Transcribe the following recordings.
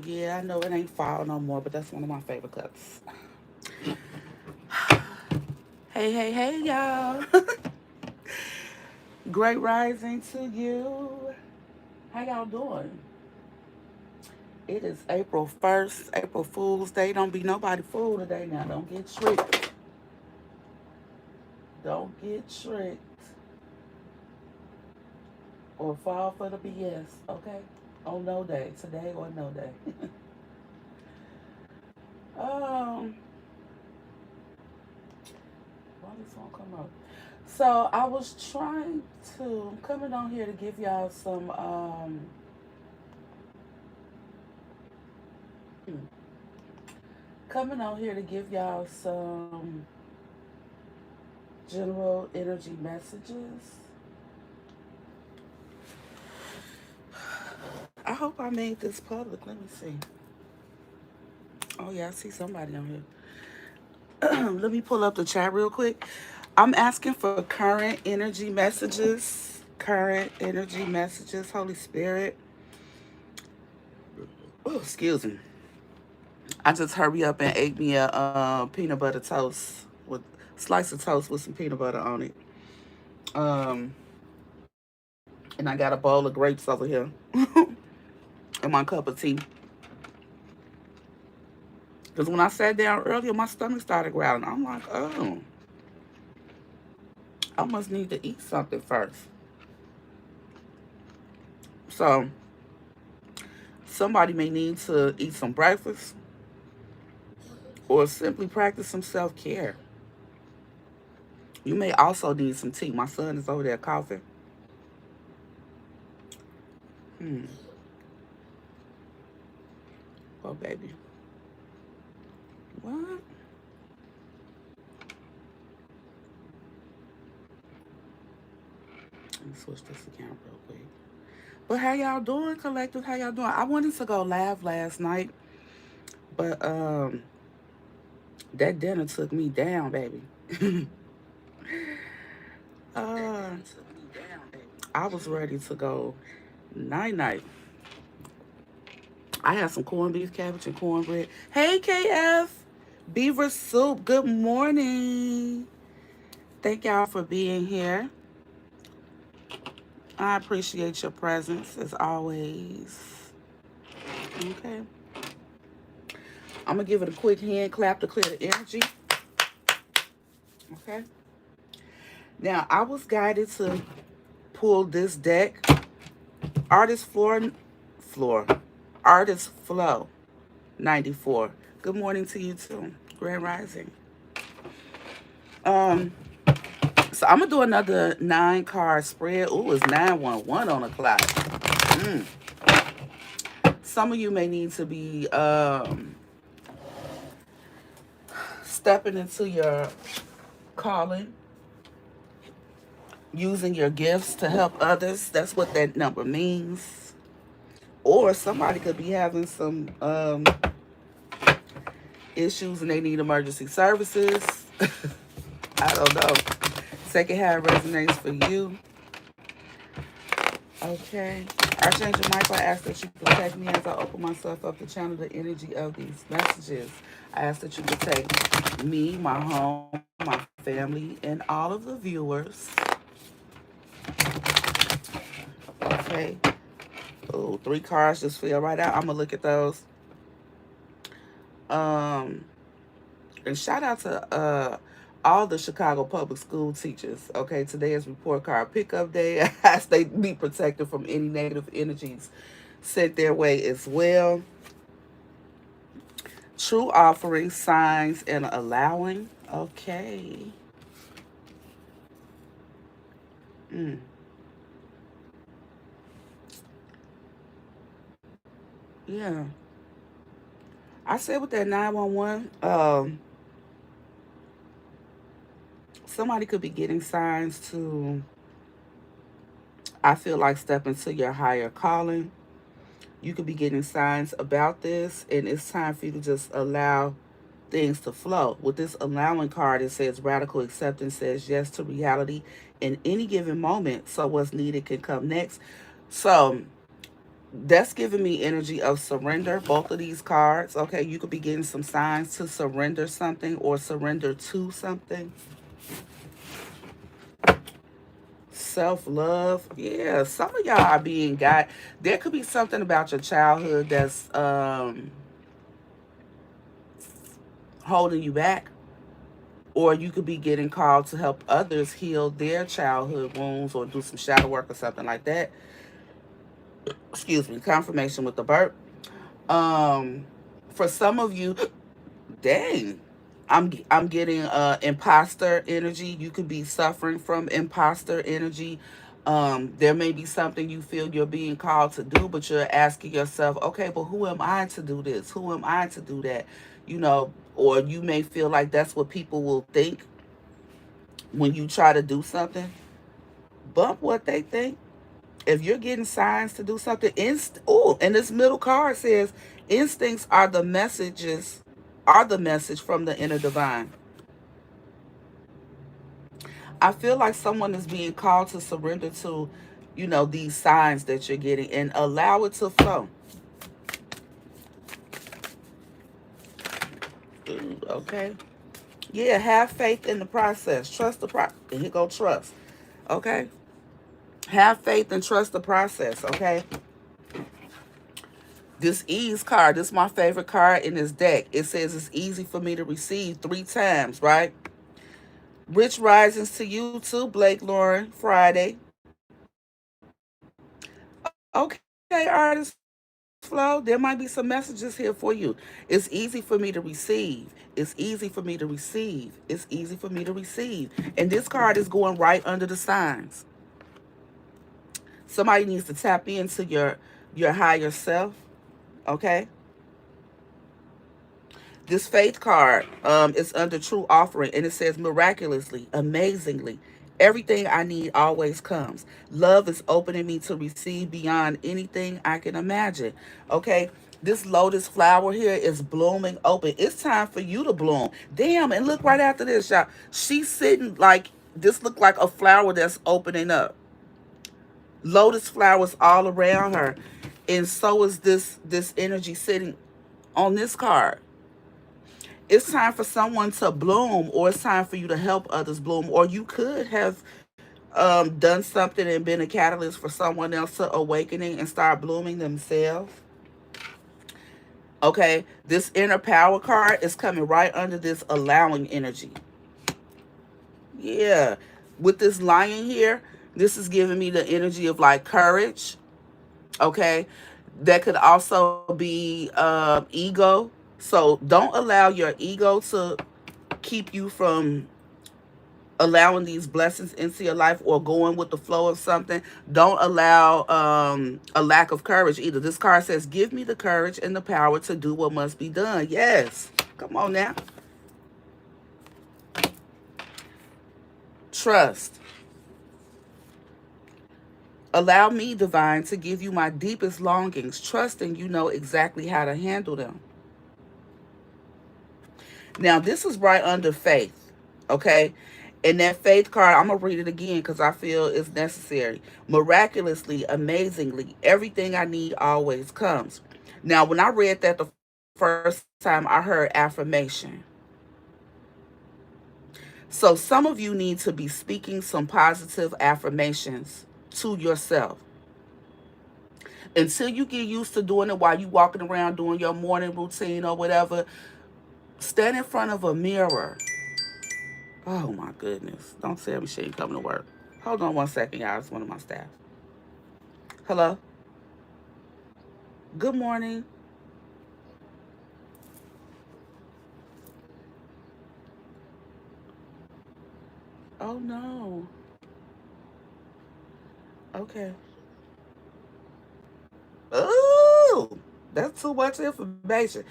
Yeah, I know it ain't fall no more, but that's one of my favorite cups. Hey, hey, hey, y'all. Great rising to you. How y'all doing? It is April 1st, April Fool's Day. Don't be nobody fool today now. Don't get tricked. Don't get tricked or fall for the BS, okay? On no day, today or no day. um, why this won't come up? So I was trying to, I'm coming on here to give y'all some, hmm, coming on here to give y'all some general energy messages. I hope I made this public. Let me see. Oh yeah, I see somebody on here. Let me pull up the chat real quick. I'm asking for current energy messages. Current energy messages. Holy Spirit. Oh, excuse me. I just hurry up and ate me a peanut butter toast with slice of toast with some peanut butter on it. Um, and I got a bowl of grapes over here and my cup of tea. Because when I sat down earlier, my stomach started growling. I'm like, oh, I must need to eat something first. So somebody may need to eat some breakfast or simply practice some self care. You may also need some tea. My son is over there coughing. Hmm. Oh, baby. What? Let me switch this account real quick. But how y'all doing, collective? How y'all doing? I wanted to go live last night, but that dinner took me down, baby. uh, I was ready to go night night. I had some corned beef, cabbage, and cornbread. Hey, KF, Beaver Soup. Good morning. Thank y'all for being here. I appreciate your presence as always. Okay. I'm gonna give it a quick hand clap to clear the energy. Okay. Now I was guided to pull this deck, Artist Floor, Artist Flow, 94. Good morning to you too, Grand Rising. Um, so I'm gonna do another 9 card spread. Ooh, it's 911 on the clock. Mm. Some of you may need to be stepping into your calling, using your gifts to help others. That's what that number means. Or somebody could be having some issues and they need emergency services. I don't know. Second half resonates for you. Okay. Archangel Michael, I ask that you protect me as I open myself up to channel the energy of these messages. I ask that you protect me, my home, my family, and all of the viewers. Okay. Oh, 3 cards just fell right out. I'm gonna look at those. Um, and shout out to all the Chicago public school teachers. Okay, today is report card pickup day. As they be protected from any negative energies sent their way as well. True offering, signs, and allowing. Okay. Mm, yeah. I said with that 911, somebody could be getting signs to, I feel like, step into your higher calling. You could be getting signs about this, and it's time for you to just allow things to flow. With this allowing card, it says radical acceptance says yes to reality in any given moment, so what's needed can come next. So That's giving me energy of surrender, both of these cards. Okay, you could be getting some signs to surrender something or surrender to something. Self-love. Yeah, some of y'all are being guided. There could be something about your childhood that's holding you back, or you could be getting called to help others heal their childhood wounds or do some shadow work or something like that. Excuse me, confirmation with the burp. Um, for some of you, dang, I'm getting imposter energy. You could be suffering from imposter energy. There may be something you feel you're being called to do, but you're asking yourself, okay, but who am I to do this? Who am I to do that? You know, or you may feel like that's what people will think when you try to do something. Bump what they think. If you're getting signs to do something, and this middle card says instincts are the message from the inner divine. I feel like someone is being called to surrender to, these signs that you're getting and allow it to flow. Ooh, okay. Yeah, have faith in the process. Trust the process. And here go trust. Okay. Have faith and trust the process. Okay. This ease card, this is my favorite card in this deck. It says it's easy for me to receive 3 times, right? Rich risings to you too, Blake Lauren, Friday. Okay, artist flow. There might be some messages here for you. It's easy for me to receive. It's easy for me to receive. It's easy for me to receive. And this card is going right under the signs. Somebody needs to tap into your higher self, okay? This faith card is under true offering, and it says miraculously, amazingly, everything I need always comes. Love is opening me to receive beyond anything I can imagine. Okay, this lotus flower here is blooming open. It's time for you to bloom. Damn, and look right after this, y'all. She's sitting like this. Look like a flower that's opening up. Lotus flowers all around her, and so is this energy sitting on this card. It's time for someone to bloom, or it's time for you to help others bloom, or you could have done something and been a catalyst for someone else to awakening and start blooming themselves. Okay, this inner power card is coming right under this allowing energy. Yeah, with this lion here, this is giving me the energy of like courage. Okay, that could also be ego. So don't allow your ego to keep you from allowing these blessings into your life or going with the flow of something. Don't allow a lack of courage either. This card says, give me the courage and the power to do what must be done. Yes. Come on now. Trust. Allow me, divine, to give you my deepest longings, trusting you know exactly how to handle them. Now, this is right under faith, okay? And that faith card, I'm going to read it again because I feel it's necessary. Miraculously, amazingly, everything I need always comes. Now, when I read that the first time, I heard affirmation. So some of you need to be speaking some positive affirmations to yourself. Until you get used to doing it while you walking around doing your morning routine or whatever, stand in front of a mirror. Oh my goodness. Don't tell me she ain't coming to work. Hold on one second, y'all. It's one of my staff. Hello? Good morning. Oh no. Okay. Ooh, that's too much information.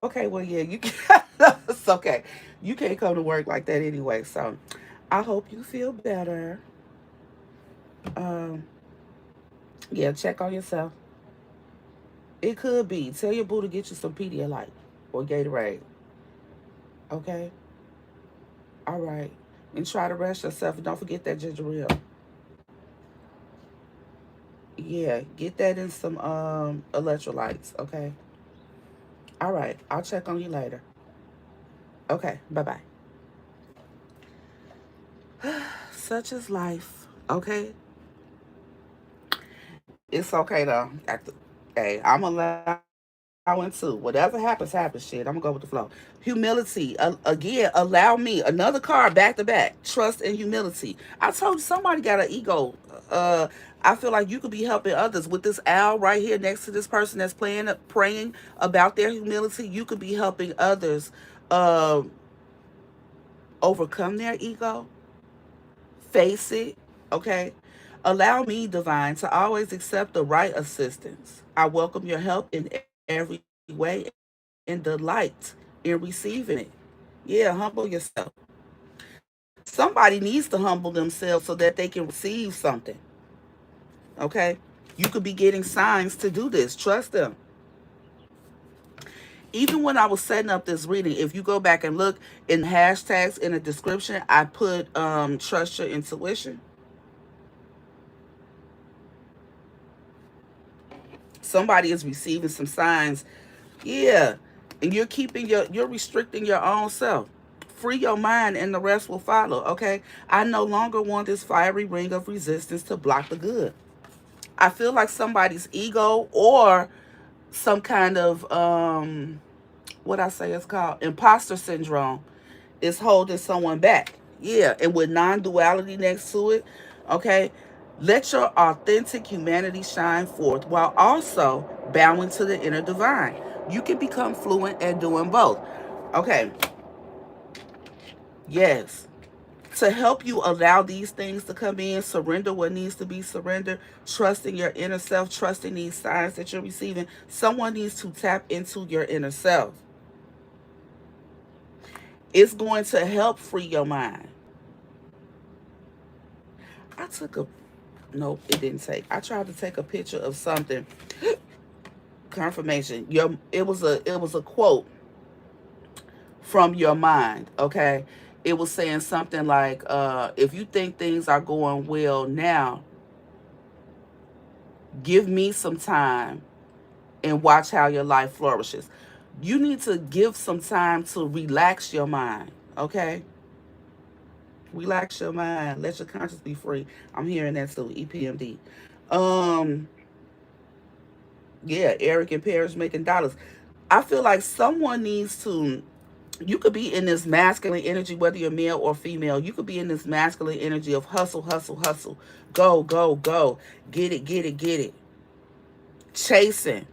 Okay, well, yeah, you can. It's okay. You can't come to work like that anyway. So I hope you feel better. Um, yeah, check on yourself. It could be. Tell your boo to get you some Pedialyte or Gatorade. Okay? All right. And try to rest yourself. And don't forget that ginger ale. Yeah, get that in some electrolytes, okay? All right, I'll check on you later. Okay, bye-bye. Such is life, okay? It's okay though. Hey, I'm allowing to. Whatever happens, happens. Shit, I'm gonna go with the flow. Humility. Again, allow me another card back to back. Trust and humility. I told you somebody got an ego. Uh, I feel like you could be helping others with this owl right here next to this person that's praying about their humility. You could be helping others uh, overcome their ego, face it, okay? Allow me, divine, to always accept the right assistance. I welcome your help in every way and delight in receiving it. Yeah, humble yourself. Somebody needs to humble themselves so that they can receive something, okay? You could be getting signs to do this. Trust them. Even when I was setting up this reading, if you go back and look in the hashtags in the description, I put trust your intuition. Somebody is receiving some signs. Yeah. And you're restricting your own self. Free your mind and the rest will follow, okay? I no longer want this fiery ring of resistance to block the good. I feel like somebody's ego or some kind of what I say it's called imposter syndrome is holding someone back. Yeah, and with non-duality next to it, okay? Let your authentic humanity shine forth while also bowing to the inner divine. You can become fluent at doing both. Okay, yes. To help you allow these things to come in, surrender what needs to be surrendered, trusting your inner self, trusting these signs that you're receiving. Someone needs to tap into your inner self. It's going to help free your mind. I took a Nope, it didn't take. I tried to take a picture of something. Confirmation. It was a quote from your mind, okay? It was saying something like, if you think things are going well now, give me some time and watch how your life flourishes. You need to give some time to relax your mind, okay? Relax your mind. Let your conscience be free. I'm hearing that too. EPMD. Um, yeah, Eric and Paris making dollars. I feel like someone needs to. You could be in this masculine energy, whether you're male or female. You could be in this masculine energy of hustle, hustle, hustle, go, go, go, get it, get it, get it, chasing,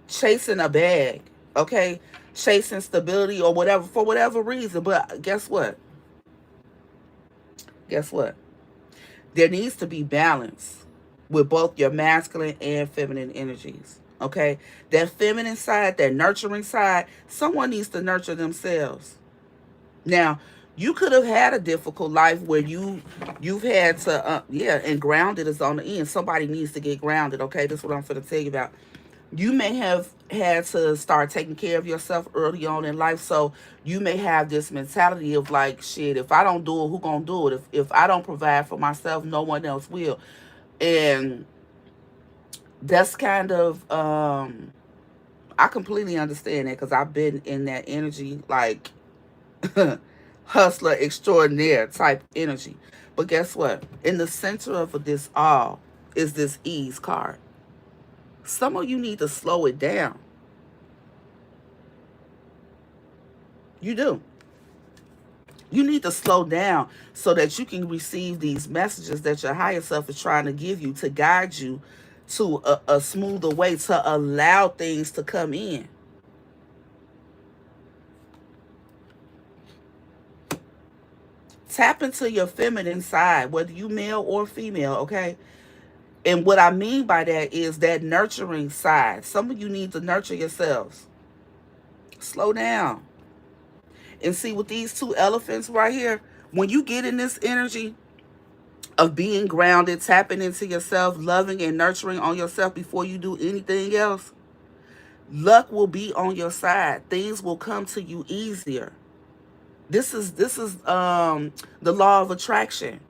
chasing a bag, okay, chasing stability or whatever for whatever reason. But guess what? Guess what? There needs to be balance with both your masculine and feminine energies. Okay? That feminine side, that nurturing side, someone needs to nurture themselves. Now, you could have had a difficult life where you've had to yeah, and grounded is on the end. Somebody needs to get grounded, okay? This is what I'm going to tell you about. You may have had to start taking care of yourself early on in life, so you may have this mentality of like, shit, if I don't do it, who gonna do it? If I don't provide for myself, no one else will. And that's kind of I completely understand that because I've been in that energy, like hustler extraordinaire type energy. But guess what? In the center of this all is this ease card. Some of you need to slow it down. You do. You need to slow down so that you can receive these messages that your higher self is trying to give you to guide you to a smoother way to allow things to come in. Tap into your feminine side, whether you male or female, okay? And what I mean by that is that nurturing side. Some of you need to nurture yourselves. Slow down. And see, with these two elephants right here, when you get in this energy of being grounded, tapping into yourself, loving and nurturing on yourself before you do anything else, luck will be on your side. Things will come to you easier. This is the law of attraction.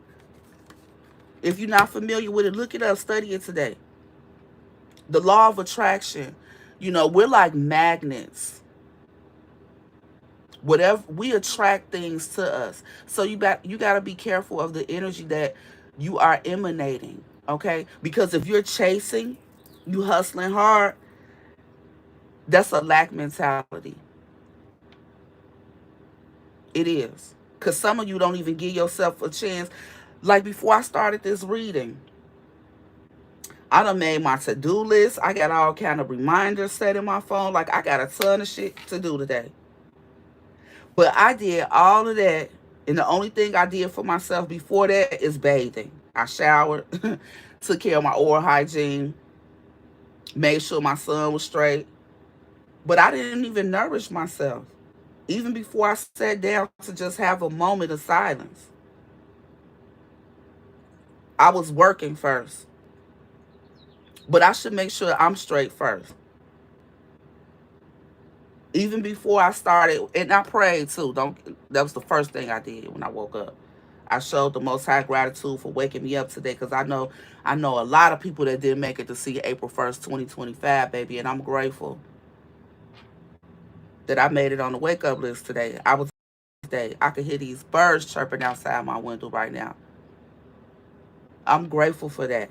If you're not familiar with it, look it up, study it today. The law of attraction. We're like magnets. Whatever, we attract things to us. So you got to be careful of the energy that you are emanating, okay? Because if you're chasing, you hustling hard, that's a lack mentality. It is. Cuz some of you don't even give yourself a chance. Like before I started this reading, I done made my to-do list. I got all kind of reminders set in my phone. Like I got a ton of shit to do today. But I did all of that, and the only thing I did for myself before that is bathing. I showered, took care of my oral hygiene, made sure my son was straight. But I didn't even nourish myself. Even before I sat down to just have a moment of silence, I was working first. But I should make sure I'm straight first. Even before I started, and I prayed too. Don't That was the first thing I did when I woke up. I showed the Most High gratitude for waking me up today, because I know a lot of people that didn't make it to see April 1st, 2025, baby, and I'm grateful that I made it on the wake up list today. I was day. I could hear these birds chirping outside my window right now. I'm grateful for that.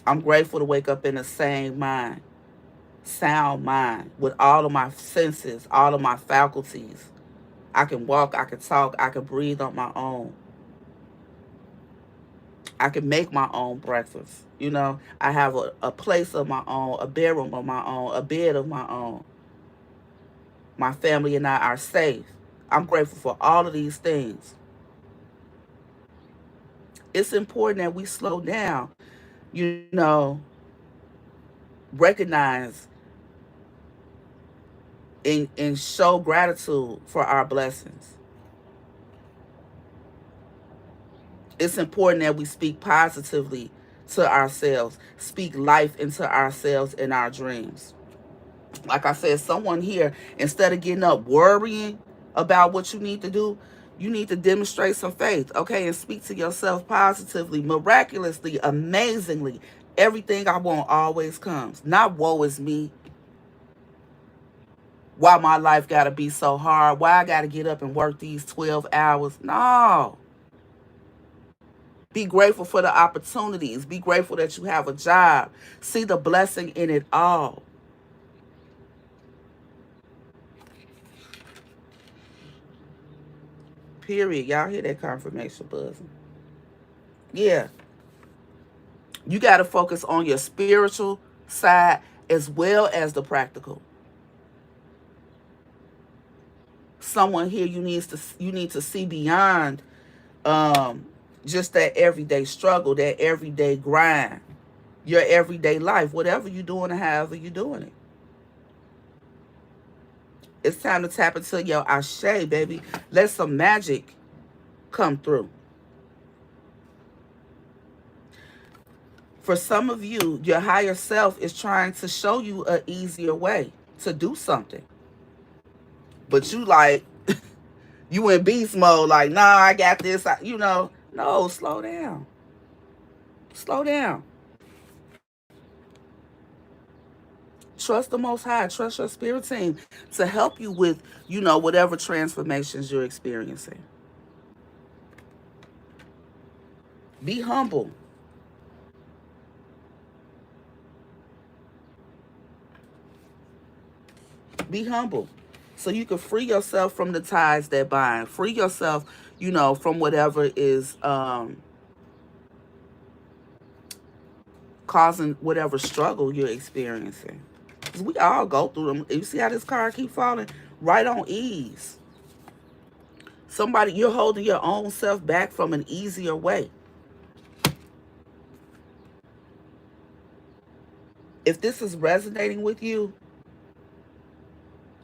I'm grateful to wake up in the same mind, sound mind, with all of my senses, all of my faculties. I can walk, I can talk, I can breathe on my own. I can make my own breakfast. I have a place of my own, a bedroom of my own, a bed of my own. My family and I are safe. I'm grateful for all of these things. It's important that we slow down, you know, recognize and show gratitude for our blessings. It's important that we speak positively to ourselves, speak life into ourselves and our dreams. Like I said, someone here, instead of getting up worrying about what you need to do, you need to demonstrate some faith, okay? And speak to yourself positively, miraculously, amazingly. Everything I want always comes. Not woe is me. Why my life got to be so hard? Why I got to get up and work these 12 hours? No. Be grateful for the opportunities. Be grateful that you have a job. See the blessing in it all. Period. Y'all hear that confirmation buzzing? Yeah. You got to focus on your spiritual side as well as the practical. Someone here, you need to see beyond um just that everyday struggle, that everyday grind, your everyday life, whatever you're doing and however you're doing it. It's time to tap into your ashe, baby. Let some magic come through. For some of you, your higher self is trying to show you an easier way to do something. But you like, you in beast mode, like, nah, I got this. No, slow down. Slow down. Trust the Most High. Trust your spirit team to help you with, whatever transformations you're experiencing. Be humble. Be humble. So you can free yourself from the ties that bind. Free yourself, from whatever is causing whatever struggle you're experiencing. Because we all go through them. You see how this card keep falling? Right on ease. You're holding your own self back from an easier way. If this is resonating with you,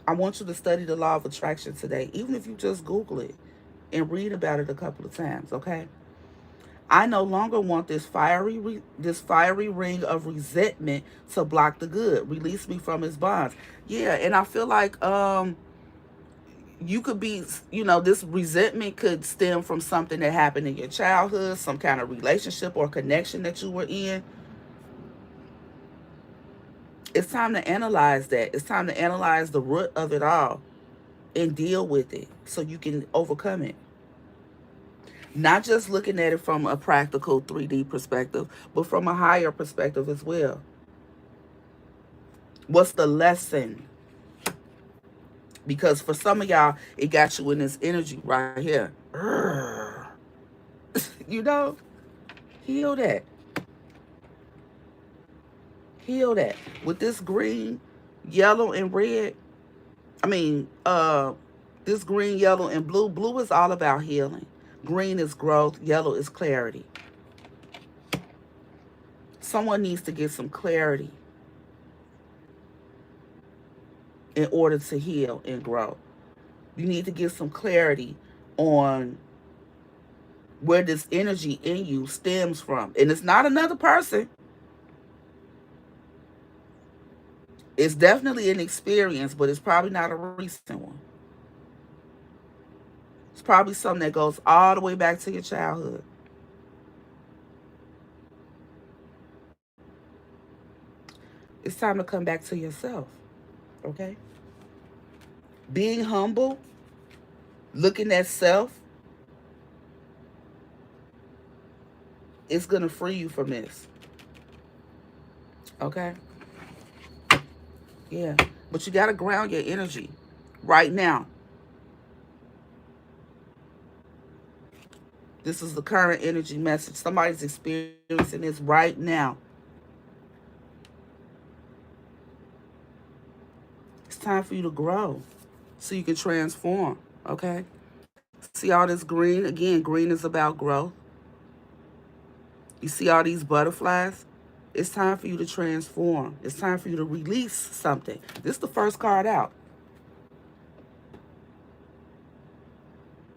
I want you to study the law of attraction today, even if you just Google it and read about it a couple of times, okay? I no longer want this fiery ring of resentment to block the good. Release me from his bonds. Yeah, and I feel like You could be, this resentment could stem from something that happened in your childhood, some kind of relationship or connection that you were in. It's time to analyze that. It's time to analyze the root of it all and deal with it so you can overcome it. Not just looking at it from a practical 3D perspective, but from a higher perspective as well. What's the lesson? Because for some of y'all, it got you in this energy right here. You know, heal that. Heal that. With this green, yellow, and red, I mean, this green, yellow, and blue. Blue is all about healing. Green is growth. Yellow is clarity. Someone needs to get some clarity in order to heal and grow. You need to get some clarity on where this energy in you stems from. And it's not another person. It's definitely an experience, but it's probably not a recent one. It's probably something that goes all the way back to your childhood. It's time to come back to yourself, okay? Being humble, looking at self, it's going to free you from this, okay? Yeah. But you got to ground your energy right now. This is the current energy message. Somebody's experiencing this right now. It's time for you to grow so you can transform, okay? See all this green? Again, green is about growth. You see all these butterflies? It's time for you to transform. It's time for you to release something. This is the first card out.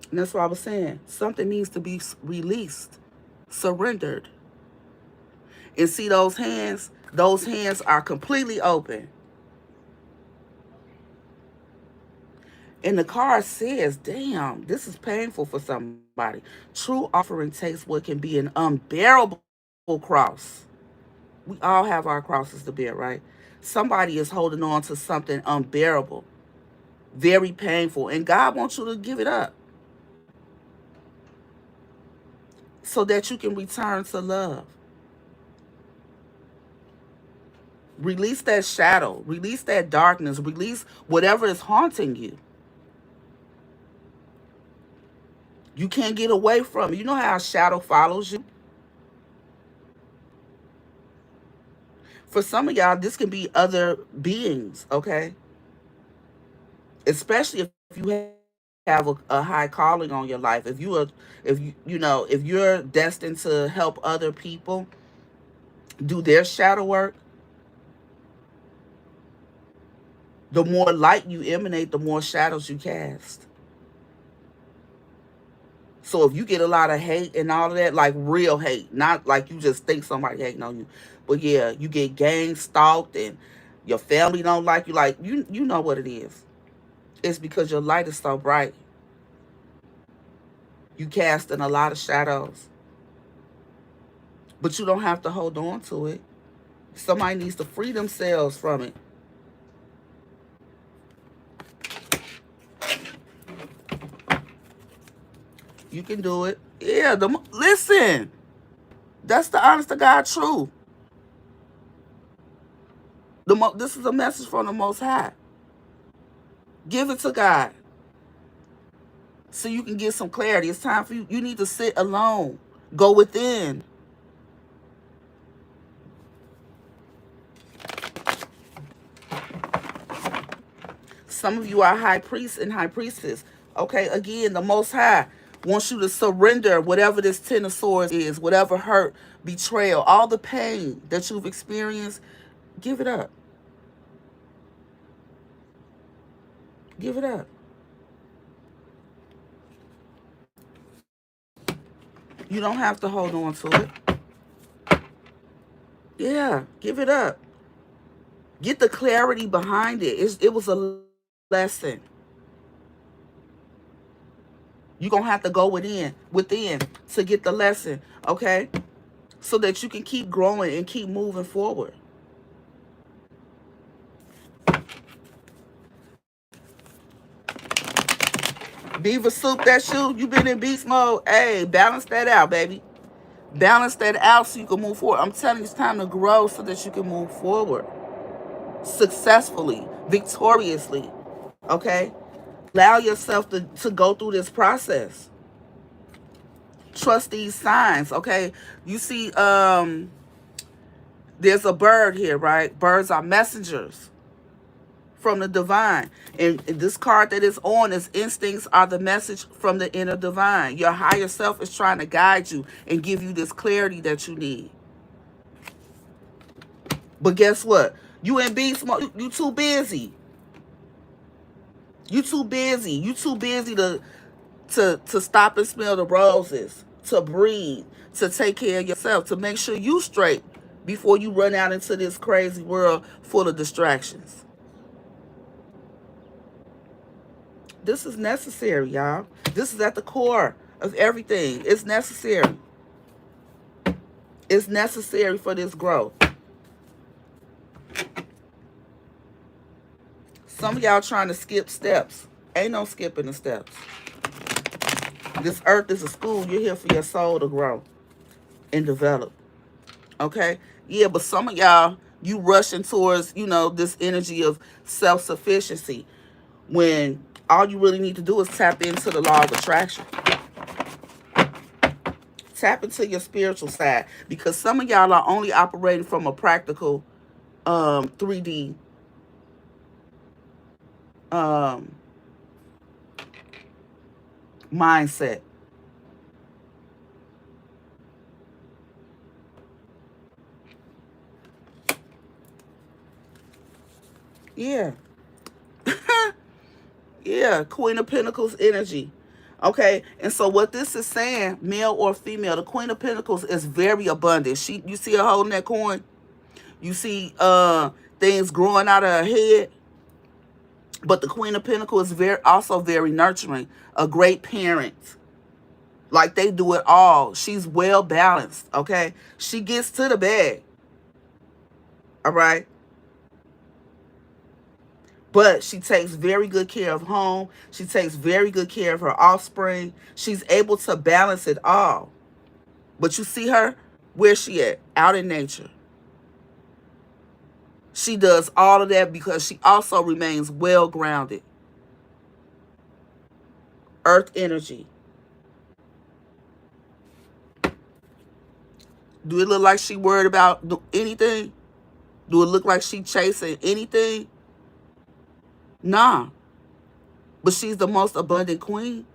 And that's what I was saying. Something needs to be released, surrendered. And see those hands? Those hands are completely open. And the card says, damn, this is painful for somebody. True offering takes what can be an unbearable cross. We all have our crosses to bear, right? Somebody is holding on to something unbearable, very painful, and God wants you to give it up so that you can return to love. Release that shadow, release that darkness, release whatever is haunting you. You can't get away from it. You know how a shadow follows you? For some of y'all, this can be other beings, okay? Especially if you have a high calling on your life. If you're destined to help other people do their shadow work, the more light you emanate, the more shadows you cast. So if you get a lot of hate and all of that, like real hate, not like you just think somebody hating on you, but yeah, you get gang stalked and your family don't like you, like you know what it is. It's because your light is so bright. You casting a lot of shadows. But you don't have to hold on to it. Somebody needs to free themselves from it. You can do it. Yeah, listen. That's the honest to God truth. This is a message from the Most High. Give it to God so you can get some clarity. It's time for you. You need to sit alone. Go within. Some of you are high priests and high priestess. Okay, again, the Most High wants you to surrender whatever this Ten of Swords is, whatever hurt, betrayal, all the pain that you've experienced. Give it up. Give it up. You don't have to hold on to it. Yeah, give it up. Get the clarity behind it. It was a lesson. You're going to have to go within to get the lesson, okay? So that you can keep growing and keep moving forward. Beaver soup, that shoe, you been in beast mode. Hey, balance that out, baby. Balance that out so you can move forward. I'm telling you, it's time to grow so that you can move forward successfully, victoriously, okay? Allow yourself to go through this process. Trust these signs, okay? You see, there's a bird here, right? Birds are messengers from the divine. And this card that is on is instincts are the message from the inner divine. Your higher self is trying to guide you and give you this clarity that you need. But guess what? You in beast mode. You too busy. You too busy. You too busy to stop and smell the roses, to breathe, to take care of yourself, to make sure you straight before you run out into this crazy world full of distractions. This is necessary, y'all. This is at the core of everything. It's necessary. It's necessary for this growth. Some of y'all trying to skip steps. Ain't no skipping the steps. This earth is a school. You're here for your soul to grow and develop. Okay? Yeah, but some of y'all, you rushing towards, this energy of self-sufficiency when all you really need to do is tap into the law of attraction. Tap into your spiritual side, because some of y'all are only operating from a practical 3D mindset. Yeah. Yeah, Queen of Pentacles energy. Okay, and so what this is saying, male or female, the Queen of Pentacles is very abundant. You see her holding that coin? You see things growing out of her head? But the Queen of Pentacles is also very nurturing, a great parent. Like, they do it all. She's well balanced, okay? She gets to the bag, all right? But she takes very good care of home. She takes very good care of her offspring. She's able to balance it all. But you see her, where's she at? Out in nature. She does all of that because she also remains well grounded. Earth energy. Do it look like she worried about anything? Do it look like she chasing anything? Nah. But she's the most abundant queen.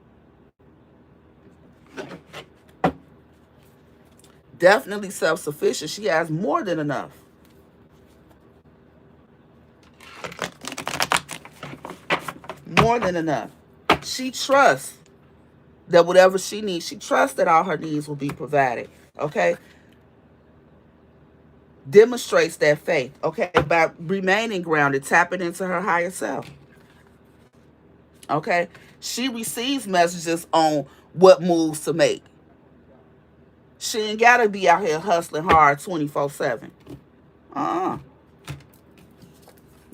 Definitely self-sufficient. She has more than enough. More than enough. She trusts that whatever she needs, she trusts that all her needs will be provided. Okay? Demonstrates that faith, okay, by remaining grounded, tapping into her higher self. Okay? She receives messages on what moves to make. She ain't got to be out here hustling hard 24/7.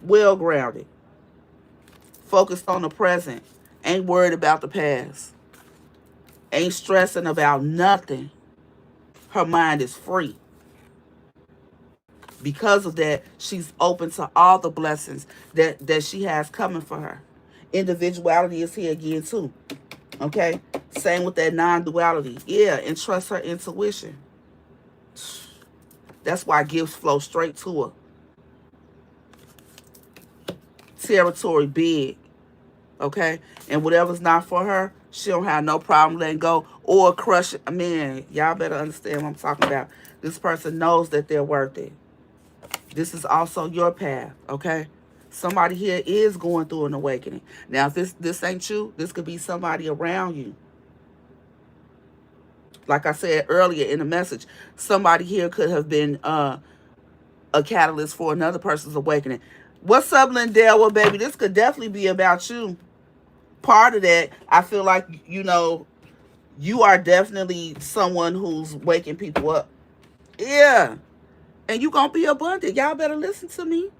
Well grounded. Focused on the present. Ain't worried about the past. Ain't stressing about nothing. Her mind is free. Because of that, she's open to all the blessings that she has coming for her. Individuality is here again too. Okay? Same with that non-duality. Yeah, and trust her intuition. That's why gifts flow straight to her. Territory big. Okay? And whatever's not for her, she don't have no problem letting go or crush it. Man, y'all better understand what I'm talking about. This person knows that they're worth it. This is also your path, okay? Somebody here is going through an awakening. Now, if this ain't you, this could be somebody around you. Like I said earlier in the message, somebody here could have been a catalyst for another person's awakening. What's up, Lindell? Well, baby, this could definitely be about you. part of that, I feel like, you are definitely someone who's waking people up. Yeah. And you gonna be abundant. Y'all better listen to me.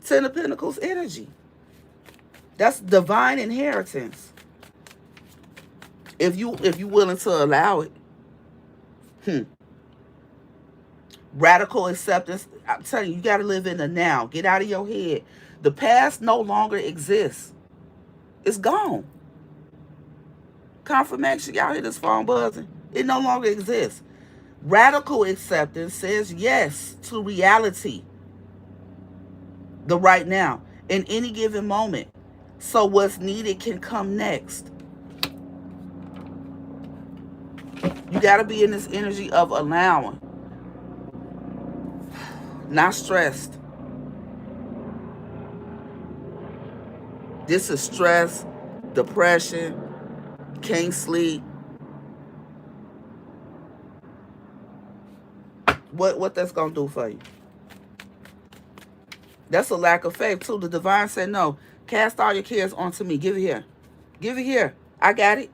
Ten of Pentacles energy. That's divine inheritance. If you willing to allow it. Radical acceptance. I'm telling you, you gotta live in the now. Get out of your head. The past no longer exists. It's gone. Confirmation. Y'all hear this phone buzzing? It no longer exists. Radical acceptance says yes to reality. The right now. In any given moment. So what's needed can come next. You got to be in this energy of allowing. Not stressed. This is stress, depression, can't sleep. What that's going to do for you? That's a lack of faith too. The divine said, no, cast all your cares onto me. Give it here. Give it here. I got it.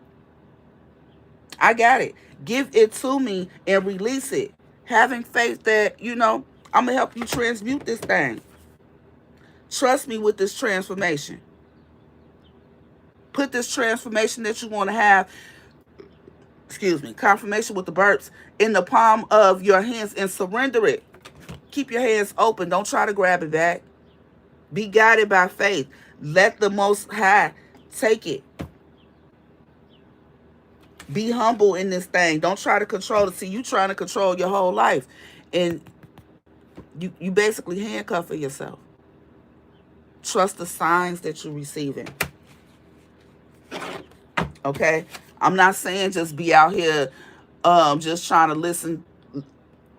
I got it. Give it to me and release it. Having faith that, I'm going to help you transmute this thing. Trust me with this transformation. Put this transformation that you want to have, confirmation with the burps, in the palm of your hands and surrender it. Keep your hands open. Don't try to grab it back. Be guided by faith. Let the Most High take it. Be humble in this thing. Don't try to control it. See, you trying to control your whole life. And you basically handcuffing yourself. Trust the signs that you're receiving. Okay? I'm not saying just be out here just trying to listen,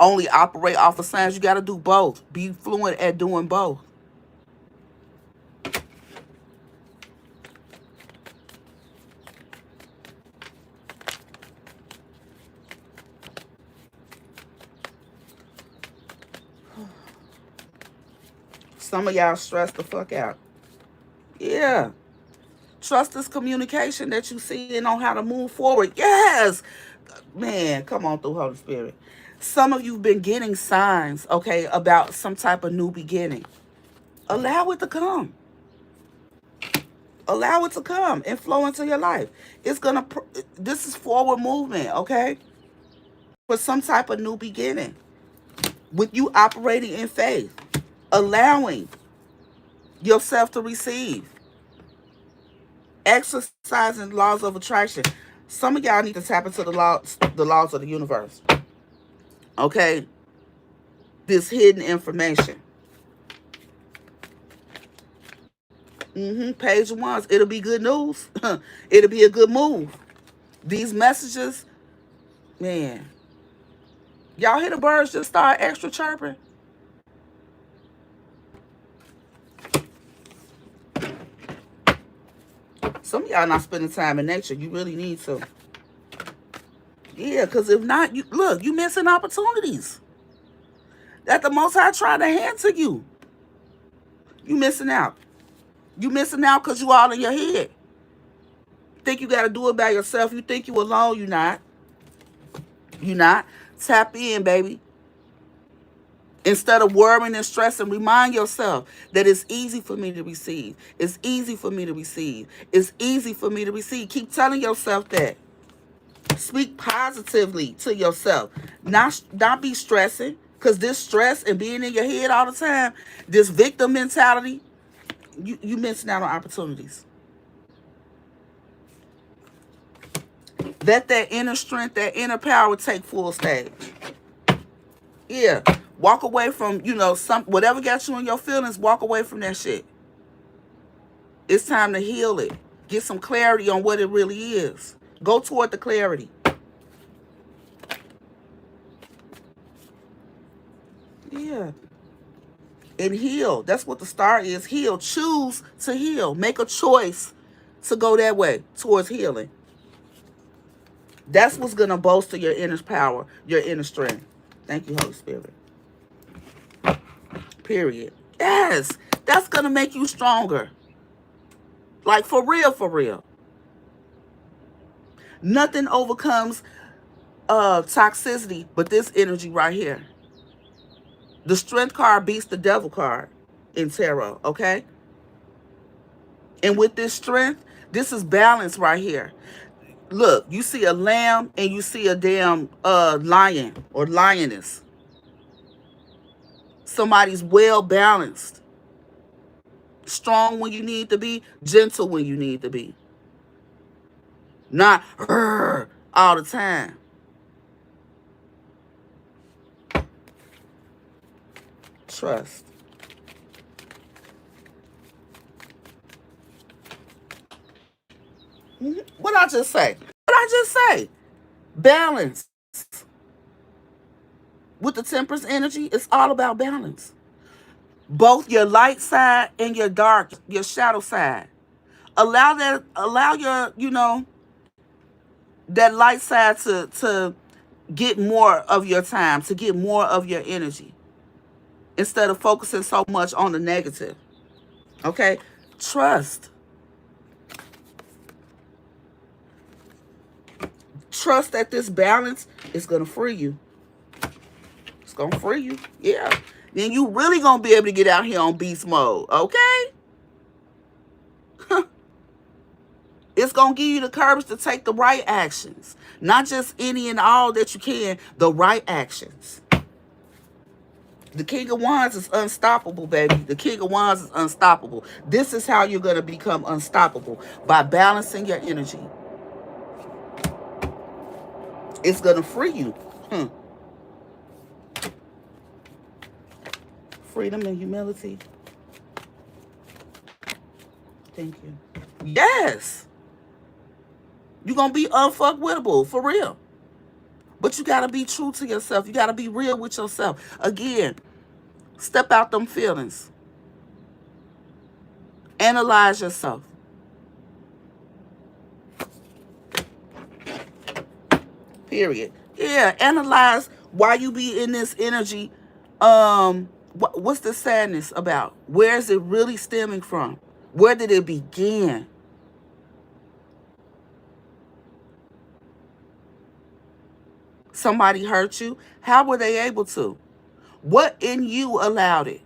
only operate off of signs. You got to do both. Be fluent at doing both. Some of y'all stress the fuck out. Yeah. Trust this communication that you see and on how to move forward. Yes. Man, come on through, Holy Spirit. Some of you've been getting signs, okay, about some type of new beginning. Allow it to come. Allow it to come and flow into your life. This is forward movement, okay? For some type of new beginning. With you operating in faith. Allowing yourself to receive. Exercising laws of attraction. Some of y'all need to tap into the laws of the universe. Okay? This hidden information. Page ones. It'll be good news. It'll be a good move. These messages, man. Y'all hear the birds just start extra chirping? Some of y'all not spending time in nature. You really need to. Yeah, because if not, you missing opportunities that the Most High trying to hand to you. You missing out. You missing out because you all in your head. Think you got to do it by yourself. You think you alone. You not. You not. Tap in, baby. Instead of worrying and stressing, remind yourself that it's easy for me to receive. It's easy for me to receive. It's easy for me to receive. Keep telling yourself that. Speak positively to yourself. Not be stressing. Because this stress and being in your head all the time, this victim mentality, you missing out on opportunities. Let that inner strength, that inner power take full stage. Yeah. Walk away from, whatever got you in your feelings, walk away from that shit. It's time to heal it. Get some clarity on what it really is. Go toward the clarity. Yeah. And heal. That's what the star is. Heal. Choose to heal. Make a choice to go that way towards healing. That's what's going to bolster your inner power, your inner strength. Thank you, Holy Spirit. Period. Yes. That's going to make you stronger. Like, for real, for real. Nothing overcomes toxicity but this energy right here. The strength card beats the devil card in tarot, okay? And with this strength, this is balance right here. Look, you see a lamb and you see a damn lion or lioness. Somebody's well balanced. Strong when you need to be, gentle when you need to be. Not all the time. Trust. What I just say? What I just say? Balance. With the Temperance energy, it's all about balance. Both your light side and your dark, your shadow side. Allow your, that light side to get more of your time, to get more of your energy, instead of focusing so much on the negative. Okay? Trust. Trust that this balance is going to free you. It's going to free you. Yeah. Then you really going to be able to get out here on beast mode. Okay? It's going to give you the courage to take the right actions. Not just any and all that you can, the right actions. The King of Wands is unstoppable, baby. The King of Wands is unstoppable. This is how you're going to become unstoppable, by balancing your energy. It's going to free you. Freedom and humility. Thank you. Yes. You're going to be unfuckwittable, for real. But you got to be true to yourself. You got to be real with yourself. Again, step out them feelings. Analyze yourself. Period. Yeah, analyze why you be in this energy. What's the sadness about? Where is it really stemming from? Where did it begin? Somebody hurt you. How were they able to? What in you allowed it?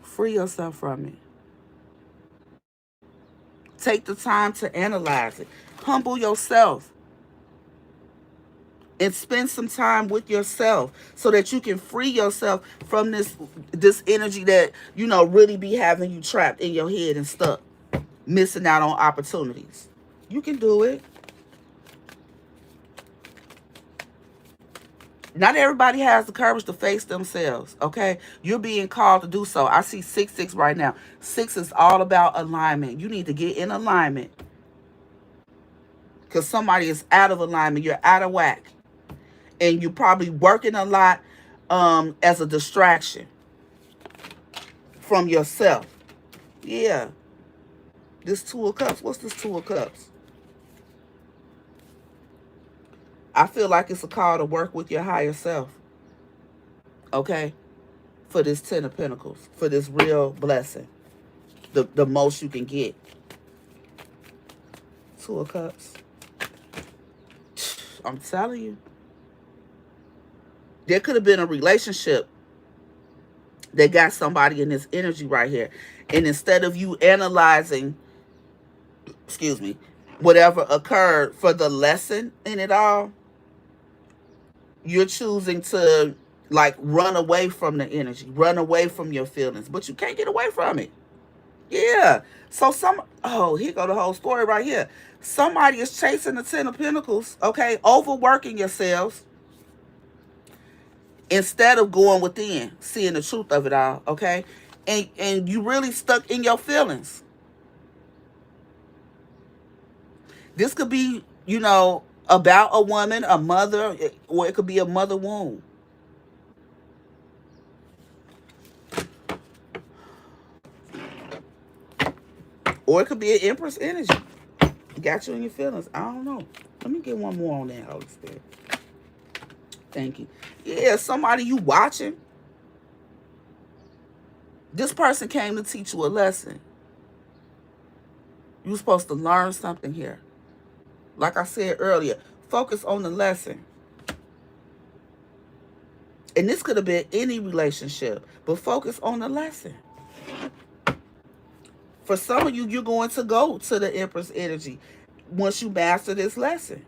Free yourself from it. Take the time to analyze it. Humble yourself. And spend some time with yourself so that you can free yourself from this energy that, really be having you trapped in your head and stuck, missing out on opportunities. You can do it. Not everybody has the courage to face themselves, okay? You're being called to do so. I see 6 right now. 6 is all about alignment. You need to get in alignment. Because somebody is out of alignment. You're out of whack. And you're probably working a lot as a distraction from yourself. Yeah. This 2 of Cups. What's this 2 of Cups? I feel like it's a call to work with your higher self. Okay? For this 10 of Pentacles. For this real blessing. The most you can get. 2 of Cups. I'm telling you. There could have been a relationship that got somebody in this energy right here. And instead of you analyzing, whatever occurred for the lesson in it all, you're choosing to, like, run away from the energy, run away from your feelings. But you can't get away from it. Yeah. So here go the whole story right here. Somebody is chasing the 10 of Pentacles, okay, overworking yourselves, instead of going within, seeing the truth of it all, okay? And you really stuck in your feelings. This could be, about a woman, a mother, or it could be a mother wound. Or it could be an Empress energy. Got you in your feelings. I don't know. Let me get one more on that, Holy Spirit. Thank you. Yeah, somebody you watching. This person came to teach you a lesson. You're supposed to learn something here. Like I said earlier, focus on the lesson. And this could have been any relationship, but focus on the lesson. For some of you, you're going to go to the Empress energy once you master this lesson.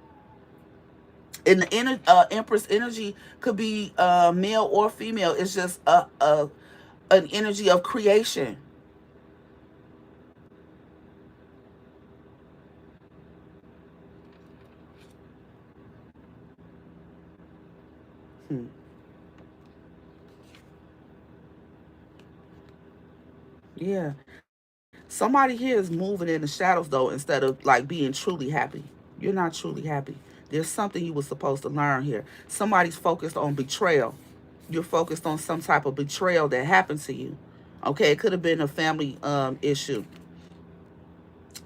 And the Empress energy could be male or female. It's just an energy of creation. Hmm. Yeah. Somebody here is moving in the shadows though, instead of like being truly happy. You're not truly happy. There's something you were supposed to learn here. Somebody's focused on betrayal. You're focused on some type of betrayal that happened to you. Okay, it could have been a family issue.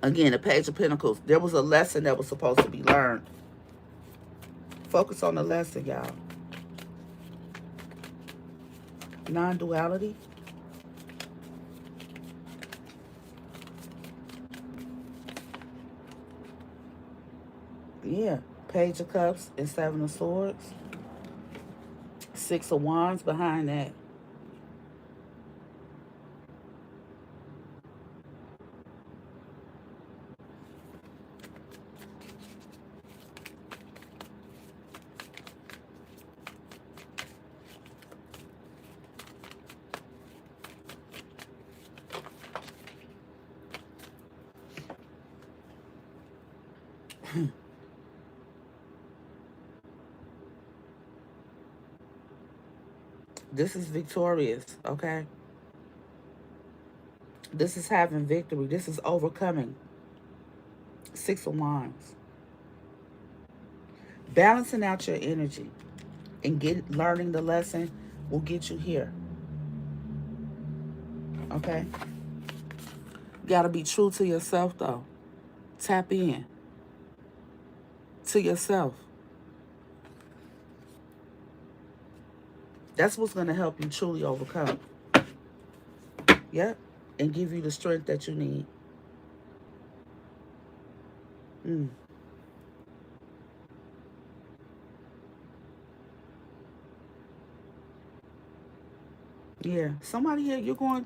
Again, the Page of Pentacles. There was a lesson that was supposed to be learned. Focus on the lesson, y'all. Non-duality. Yeah. Page of Cups and Seven of Swords. Six of Wands behind that. This is victorious, okay? This is having victory. This is overcoming. Six of Wands. Balancing out your energy and learning the lesson will get you here. Okay? You gotta be true to yourself though. Tap in to yourself. That's what's gonna help you truly overcome. Yep. And give you the strength that you need. Mm. Yeah. Somebody here, you're going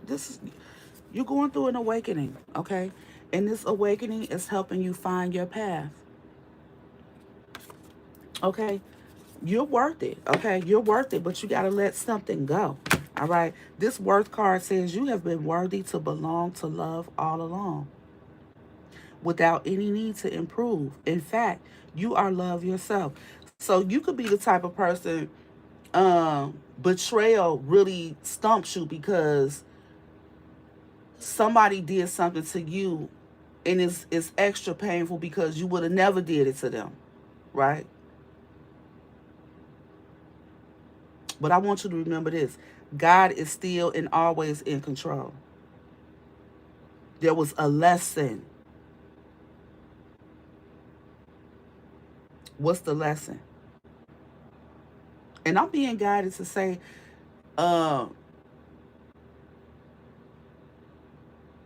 through an awakening, okay? And this awakening is helping you find your path. Okay? You're worth it, okay? You're worth it, but you got to let something go. All right? This worth card says you have been worthy to belong to love all along without any need to improve. In fact, you are love yourself. So you could be the type of person, betrayal really stumps you because somebody did something to you and it's extra painful because you would have never did it to them, right? But I want you to remember this. God is still and always in control. There was a lesson. What's the lesson? And I'm being guided to say, uh,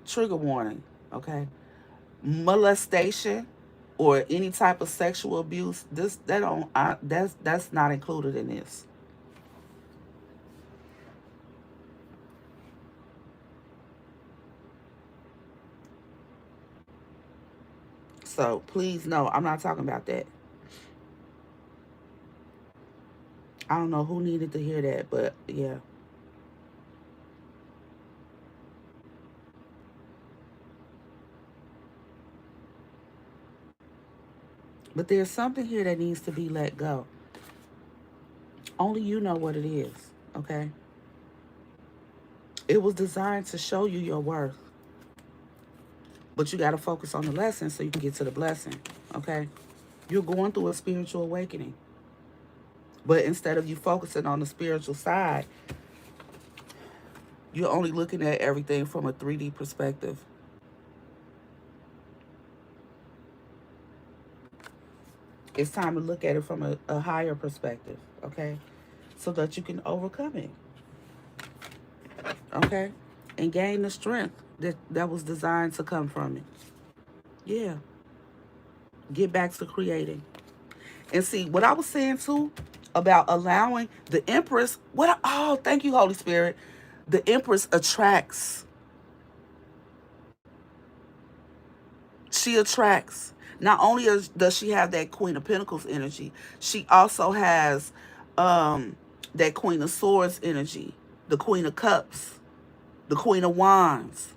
trigger warning, okay? Molestation or any type of sexual abuse, that's not included in this. So please no, I'm not talking about that. I don't know who needed to hear that, but yeah. But there's something here that needs to be let go. Only you know what it is, okay? It was designed to show you your worth. But you got to focus on the lesson so you can get to the blessing, okay? You're going through a spiritual awakening. But instead of you focusing on the spiritual side, you're only looking at everything from a 3D perspective. It's time to look at it from a higher perspective, okay? So that you can overcome it, okay? and gain the strength that was designed to come from it. Yeah. Get back to creating. And see what I was saying too about allowing the Empress. Oh, thank you, Holy Spirit. The Empress attracts. She attracts. Not only does she have that Queen of Pentacles energy, she also has that Queen of Swords energy, the Queen of Cups, the Queen of Wands.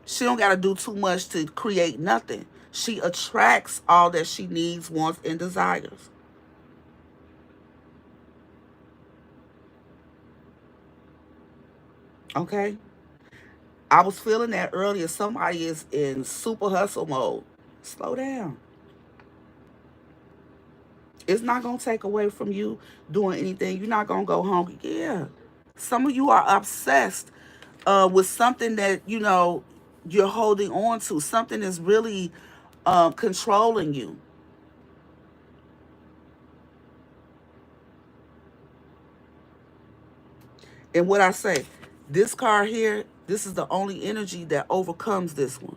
She don't got to do too much to create nothing. She attracts all that she needs, wants, and desires. Okay? I was feeling that earlier. Somebody is in super hustle mode. Slow down. It's not going to take away from you doing anything. You're not going to go hungry. Yeah. Some of you are obsessed with something that, you're holding on to. Something is really controlling you. And what I say, this card here, this is the only energy that overcomes this one.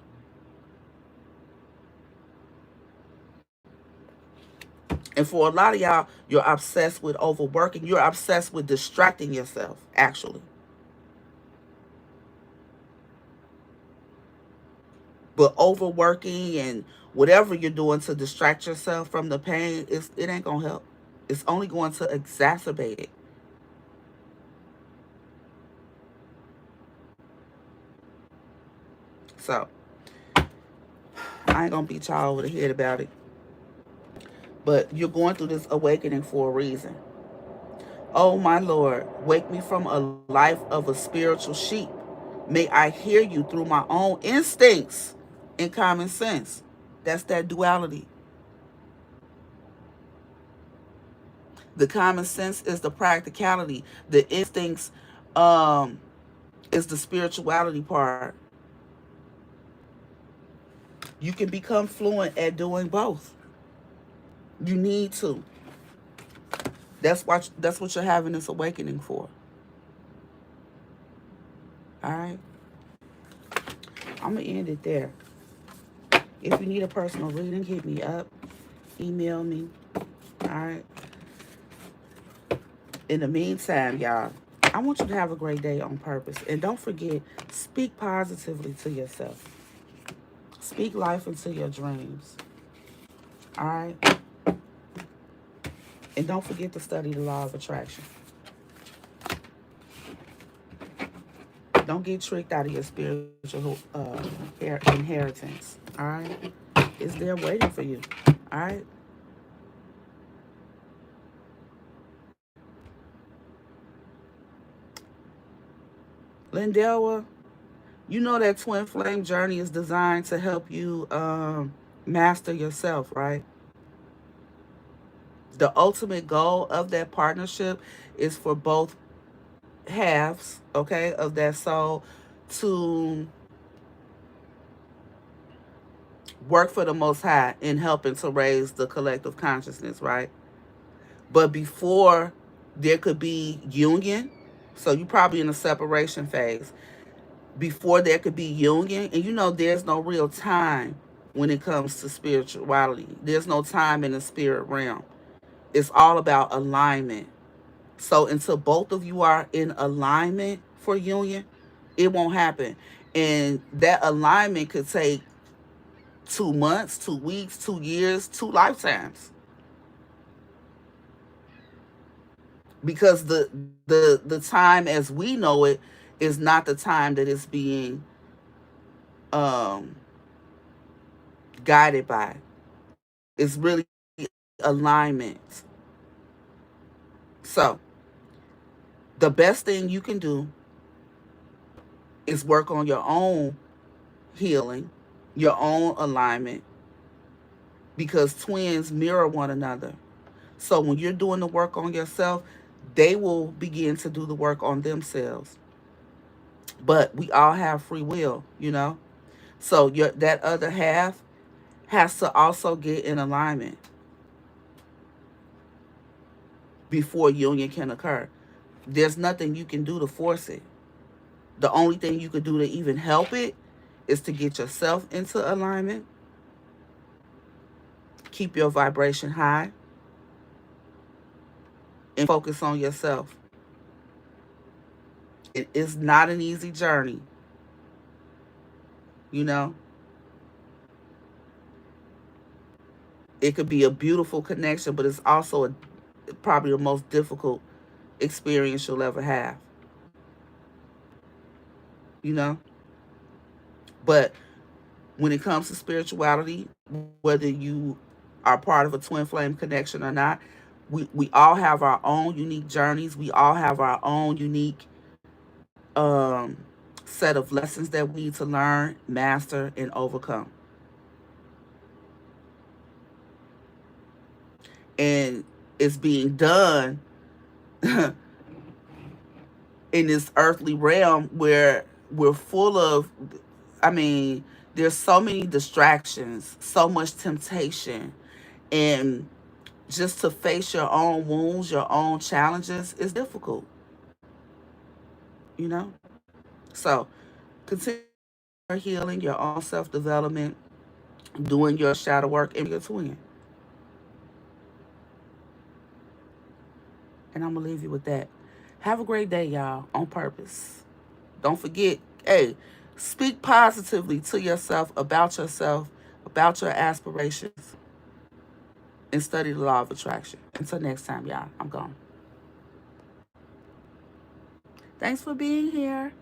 And for a lot of y'all, you're obsessed with overworking. You're obsessed with distracting yourself, actually. But overworking and whatever you're doing to distract yourself from the pain, it ain't going to help. It's only going to exacerbate it. So, I ain't going to beat y'all over the head about it. But you're going through this awakening for a reason. Oh, my Lord, wake me from a life of a spiritual sheep. May I hear you through my own instincts and common sense. That's that duality. The common sense is the practicality. The instincts um, is the spirituality part. You can become fluent at doing both. You need to. That's what you're having this awakening for. All right. I'm gonna end it there. If you need a personal reading, hit me up. Email me. All right. In the meantime, y'all, I want you to have a great day on purpose. And don't forget, speak positively to yourself. Speak life into your dreams. All right? And don't forget to study the law of attraction. Don't get tricked out of your spiritual inheritance. All right? It's there waiting for you. All right? Lindelwa, you know that twin flame journey is designed to help you master yourself, right? The ultimate goal of that partnership is for both halves, okay, of that soul to work for the Most High in helping to raise the collective consciousness, right? But before there could be union, so you're probably in a separation phase. Before there could be union, and there's no real time when it comes to spirituality. There's no time in the spirit realm. It's all about alignment. So until both of you are in alignment for union, it won't happen. And that alignment could take 2 months, 2 weeks, 2 years, two lifetimes. Because the time as we know it is not the time that it's being um guided by. It's really alignment. So the best thing you can do is work on your own healing, your own alignment, because twins mirror one another. So when you're doing the work on yourself, they will begin to do the work on themselves. But we all have free will. So that other half has to also get in alignment before union can occur. There's nothing you can do to force it. The only thing you could do to even help it is to get yourself into alignment, keep your vibration high, and focus on yourself. It is not an easy journey, you know. It could be a beautiful connection, but it's also probably the most difficult experience you'll ever have, you know. But when it comes to spirituality, whether you are part of a twin flame connection or not, we all have our own unique journeys. We all have our own unique um, set of lessons that we need to learn, master, and overcome. And it's being done in this earthly realm where we're full of, I mean, there's so many distractions, so much temptation, and just to face your own wounds, your own challenges is difficult, you know? So continue your healing, your own self development, doing your shadow work and your twin. And I'm going to leave you with that. Have a great day, y'all, on purpose. Don't forget, hey, speak positively to yourself, about your aspirations, and study the law of attraction. Until next time, y'all, I'm gone. Thanks for being here.